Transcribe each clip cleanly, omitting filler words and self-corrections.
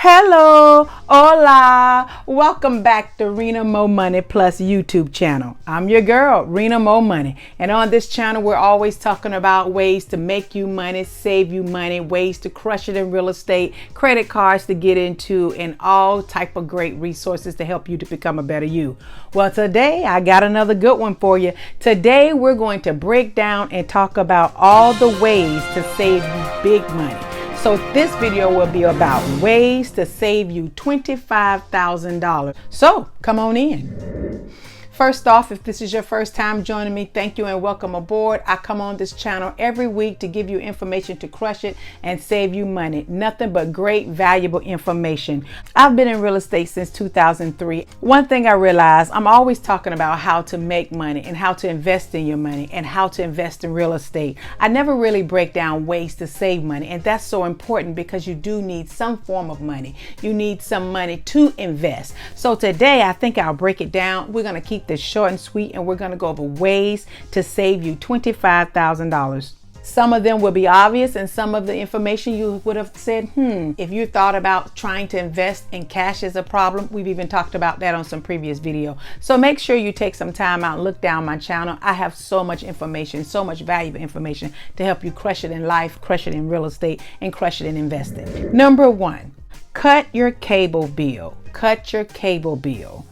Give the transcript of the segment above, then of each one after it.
Hello, hola, welcome back to Rena MoMoney Plus YouTube channel. I'm your girl, Rena MoMoney, and on this channel we're always talking about ways to make you money, save you money, ways to crush it in real estate, credit cards to get into, and all type of great resources to help you to become a better you. Well, today I got another good one for you. Today we're going to break down and talk about all the ways to save you big money. So this video will be about ways to save you $25,000. So come on in. First off, if this is your first time joining me, thank you and welcome aboard. I come on this channel every week to give you information to crush it and save you money. Nothing but great, valuable information. I've been in real estate since 2003. One thing I realized, I'm always talking about how to make money and how to invest in your money and how to invest in real estate. I never really break down ways to save money, and that's so important because you do need some form of money. You need some money to invest. So today I think I'll break it down. We're going to keep this short and sweet, and we're going to go over ways to save you $25,000. Some of them will be obvious, and some of the information you would have said, if you thought about trying to invest in cash is a problem. We've even talked about that on some previous video. So make sure you take some time out and look down my channel. I have so much information, so much valuable information to help you crush it in life, crush it in real estate, and crush it in investing. Number one, cut your cable bill. Cut your cable bill.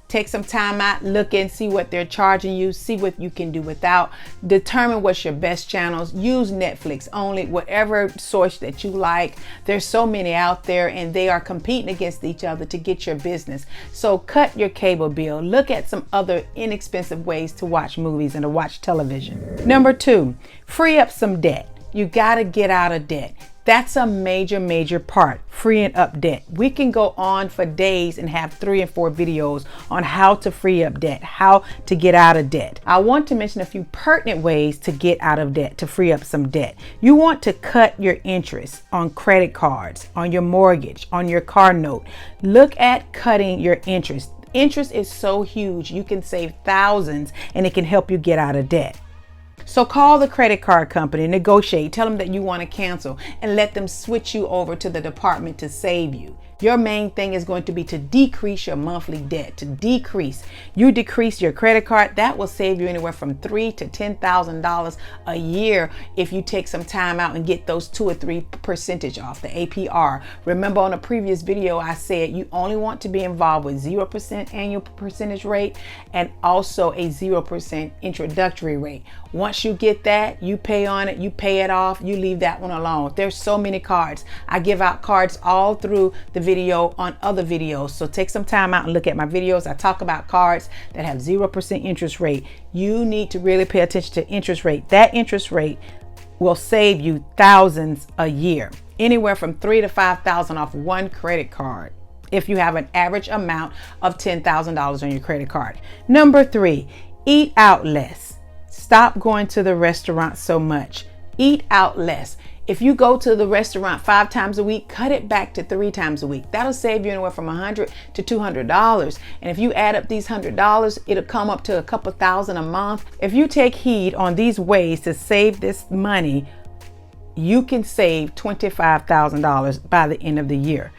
Take some time out, look and see what they're charging you, see what you can do without, determine what's your best channels, use Netflix only, whatever source that you like. There's so many out there and they are competing against each other to get your business. So cut your cable bill. Look at some other inexpensive ways to watch movies and to watch television. Number two, free up some debt. You got to get out of debt. That's a major part, freeing up debt. We can go on for days and have 3 and 4 videos on how to free up debt, how to get out of debt. I want to mention a few pertinent ways to get out of debt, to free up some debt. You want to cut your interest on credit cards, on your mortgage, on your car note. Look at cutting your interest. Interest is so huge. You can save thousands and it can help you get out of debt. So call the credit card company, negotiate, tell them that you want to cancel, and let them switch you over to the department to save you. Your main thing is going to be to decrease your monthly debt, to decrease. You decrease your credit card, that will save you anywhere from $3,000 to $10,000 a year if you take some time out and get those 2 or 3% off, the APR. Remember on a previous video I said you only want to be involved with 0% annual percentage rate and also a 0% introductory rate. Once you get that, you pay on it, you pay it off, you leave that one alone. There's so many cards. I give out cards all through the video on other videos. So take some time out and look at my videos. I talk about cards that have 0% interest rate. You need to really pay attention to interest rate. That interest rate will save you thousands a year, anywhere from $3,000 to $5,000 off one credit card if you have an average amount of $10,000 on your credit card. Number 3, eat out less. Stop going to the restaurant so much. Eat out less. If you go to the restaurant 5 times a week, cut it back to 3 times a week. That'll save you anywhere from $100 to $200. And if you add up these $100, it'll come up to a couple thousand a month. If you take heed on these ways to save this money, you can save $25,000 by the end of the year.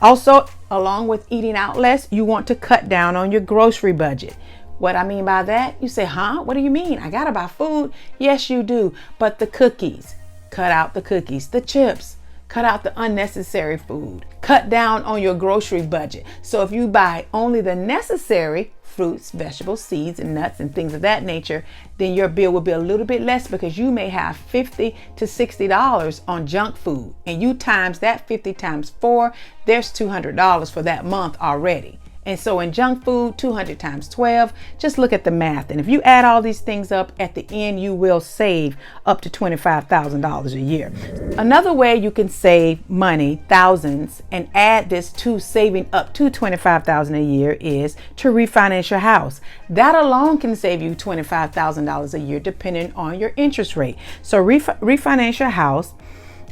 Also, along with eating out less, you want to cut down on your grocery budget. What I mean by that, you say, what do you mean? I gotta buy food? Yes, you do. But the cookies, cut out the cookies. The chips, cut out the unnecessary food. Cut down on your grocery budget. So if you buy only the necessary fruits, vegetables, seeds, and nuts, and things of that nature, then your bill will be a little bit less because you may have $50 to $60 on junk food. And you times that 50 times 4, there's $200 for that month already. And so in junk food, 200 times 12, just look at the math. And if you add all these things up, at the end, you will save up to $25,000 a year. Another way you can save money, thousands, and add this to saving up to $25,000 a year is to refinance your house. That alone can save you $25,000 a year, depending on your interest rate. So refinance your house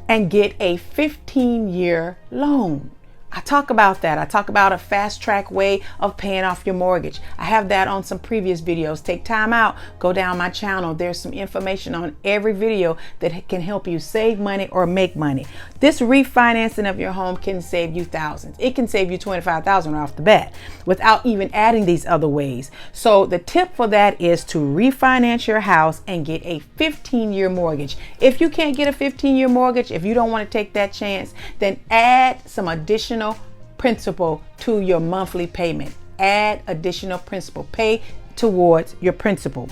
and get a 15-year loan. I talk about that. I talk about a fast track way of paying off your mortgage. I have that on some previous videos. Take time out, go down my channel. There's some information on every video that can help you save money or make money. This refinancing of your home can save you thousands. It can save you $25,000 off the bat without even adding these other ways. So the tip for that is to refinance your house and get a 15-year mortgage. If you can't get a 15-year mortgage, if you don't want to take that chance, then add some additional principal to your monthly payment. Add additional principal. Pay towards your principal.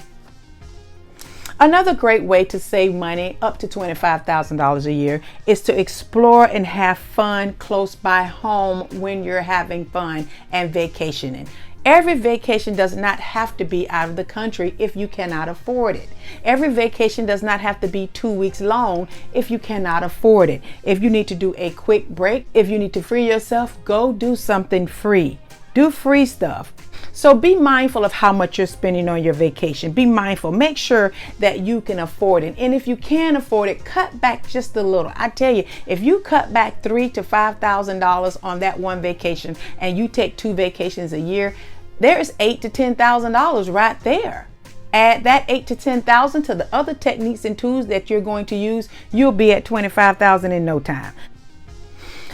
Another great way to save money up to $25,000 a year is to explore and have fun close by home when you're having fun and vacationing. Every vacation does not have to be out of the country if you cannot afford it. Every vacation does not have to be 2 weeks long if you cannot afford it. If you need to do a quick break, if you need to free yourself, go do something free. Do free stuff. So be mindful of how much you're spending on your vacation. Be mindful. Make sure that you can afford it. And if you can afford it, cut back just a little. I tell you, if you cut back $3,000 to $5,000 on that one vacation and you take 2 vacations a year, there's $8,000 to $10,000 right there. Add that $8,000 to $10,000 to the other techniques and tools that you're going to use. You'll be at $25,000 in no time.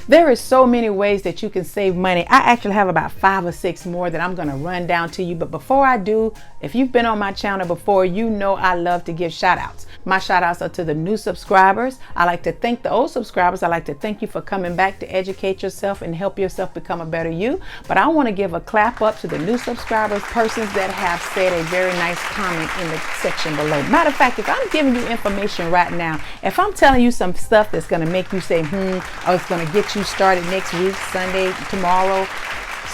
There is so many ways that you can save money. I actually have about 5 or 6 more that I'm going to run down to you. But before I do, if you've been on my channel before, you know I love to give shout outs. My shout outs are to the new subscribers. I like to thank the old subscribers. I like to thank you for coming back to educate yourself and help yourself become a better you. But I want to give a clap up to the new subscribers, persons that have said a very nice comment in the section below. Matter of fact, if I'm giving you information right now, if I'm telling you some stuff that's going to make you say, or it's going to get you started next week, Sunday, tomorrow,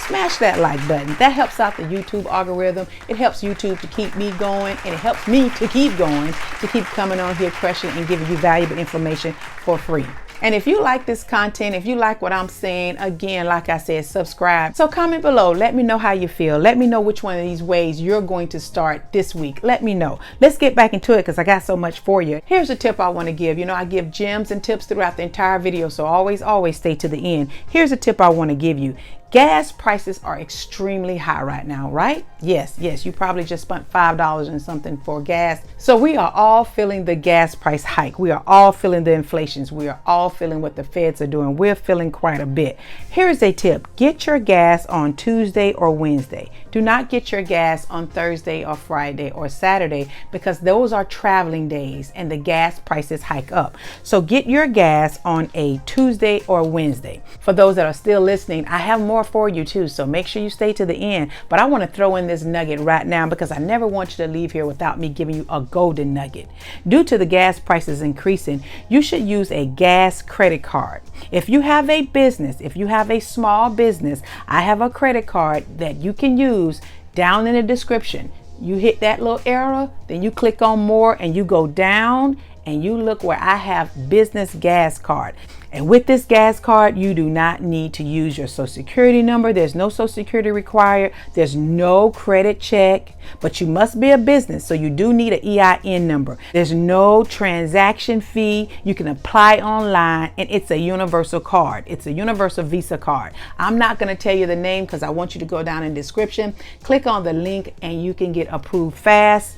smash that like button. That helps out the YouTube algorithm. It helps YouTube to keep me going, and it helps me to keep going, to keep coming on here crushing and giving you valuable information for free. And if you like this content, if you like what I'm saying, again, like I said, subscribe. So comment below. Let me know how you feel. Let me know which one of these ways you're going to start this week. Let me know. Let's get back into it because I got so much for you. Here's a tip I want to give. You know, I give gems and tips throughout the entire video, so always stay to the end. Here's a tip I want to give you. Gas prices are extremely high right now, right? Yes, you probably just spent $5 and something for gas. So we are all feeling the gas price hike. We are all feeling the inflations. We are all feeling what the feds are doing. We're feeling quite a bit. Here's a tip. Get your gas on Tuesday or Wednesday. Do not get your gas on Thursday or Friday or Saturday because those are traveling days and the gas prices hike up. So get your gas on a Tuesday or Wednesday. For those that are still listening, I have more for you too, so make sure you stay to the end. But I want to throw in this nugget right now because I never want you to leave here without me giving you a golden nugget. Due to the gas prices increasing, you should use a gas credit card. If you have a business, if you have a small business, I have a credit card that you can use down in the description. You hit that little arrow, then you click on more and you go down and you look where I have business gas card. And with this gas card, you do not need to use your social security number. There's no social security required. There's no credit check, but you must be a business. So you do need an EIN number. There's no transaction fee. You can apply online and it's a universal card. It's a universal Visa card. I'm not going to tell you the name because I want you to go down in the description. Click on the link and you can get approved fast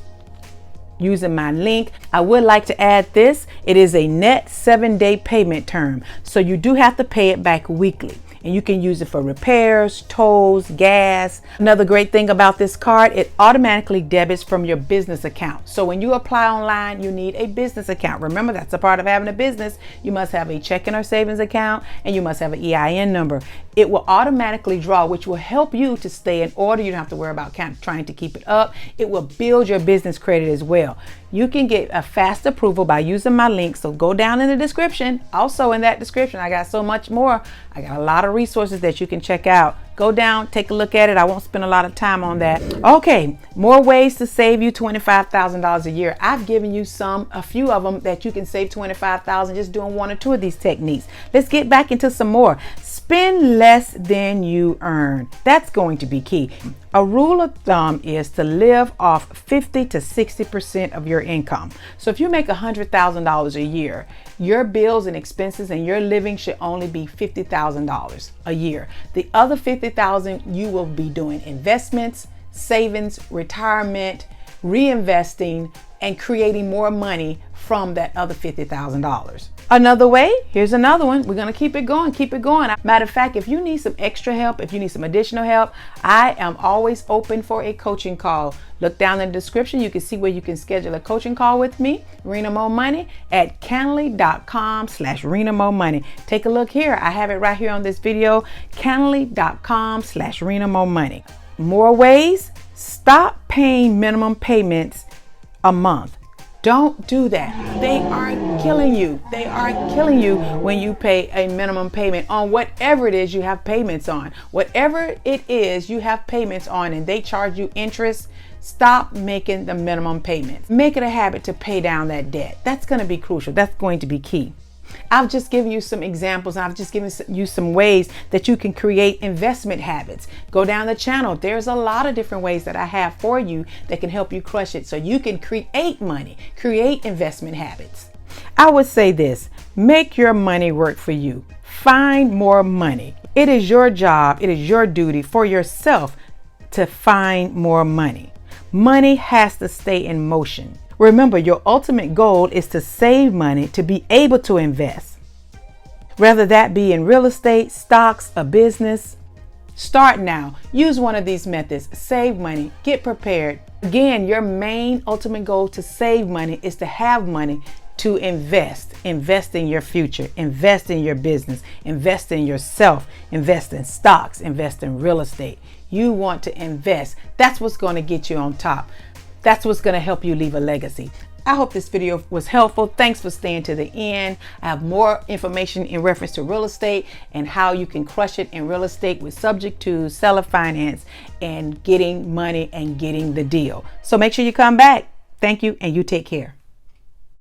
using my link. I would like to add this. It is a net 7-day payment term. So you do have to pay it back weekly. And you can use it for repairs, tolls, gas. Another great thing about this card, it automatically debits from your business account. So when you apply online, you need a business account. Remember, that's a part of having a business. You must have a checking or savings account and you must have an EIN number. It will automatically draw, which will help you to stay in order. You don't have to worry about trying to keep it up. It will build your business credit as well. You can get a fast approval by using my link. So go down in the description. Also in that description, I got so much more. I got a lot of resources that you can check out. Go down, take a look at it. I won't spend a lot of time on that. Okay, more ways to save you $25,000 a year. I've given you a few of them that you can save $25,000 just doing 1 or 2 of these techniques. Let's get back into some more. Spend less than you earn. That's going to be key. A rule of thumb is to live off 50 to 60% of your income. So if you make $100,000 a year, your bills and expenses and your living should only be $50,000 a year. The other $50,000 you will be doing investments, savings, retirement, reinvesting, and creating more money from that other $50,000. Another way, here's another one. We're going to keep it going, keep it going. Matter of fact, if you need some extra help, if you need some additional help, I am always open for a coaching call. Look down in the description. You can see where you can schedule a coaching call with me, Rena MoMoney, at Canly.com/Rena MoMoney. Take a look here. I have it right here on this video, Canly.com/Rena MoMoney. More ways, stop paying minimum payments a month. Don't do that. They are killing you. They are killing you when you pay a minimum payment on whatever it is you have payments on. Whatever it is you have payments on and they charge you interest, stop making the minimum payments. Make it a habit to pay down that debt. That's going to be crucial. That's going to be key. I've just given you some examples. I've just given you some ways that you can create investment habits. Go down the channel. There's a lot of different ways that I have for you that can help you crush it so you can create money, create investment habits. I would say this, make your money work for you. Find more money. It is your job, it is your duty for yourself to find more money. Money has to stay in motion. Remember, your ultimate goal is to save money to be able to invest. Whether that be in real estate, stocks, a business. Start now. Use one of these methods. Save money. Get prepared. Again, your main ultimate goal to save money is to have money to invest. Invest in your future. Invest in your business. Invest in yourself. Invest in stocks. Invest in real estate. You want to invest. That's what's going to get you on top. That's what's going to help you leave a legacy. I hope this video was helpful. Thanks for staying to the end. I have more information in reference to real estate and how you can crush it in real estate with subject to seller finance and getting money and getting the deal. So make sure you come back. Thank you and you take care.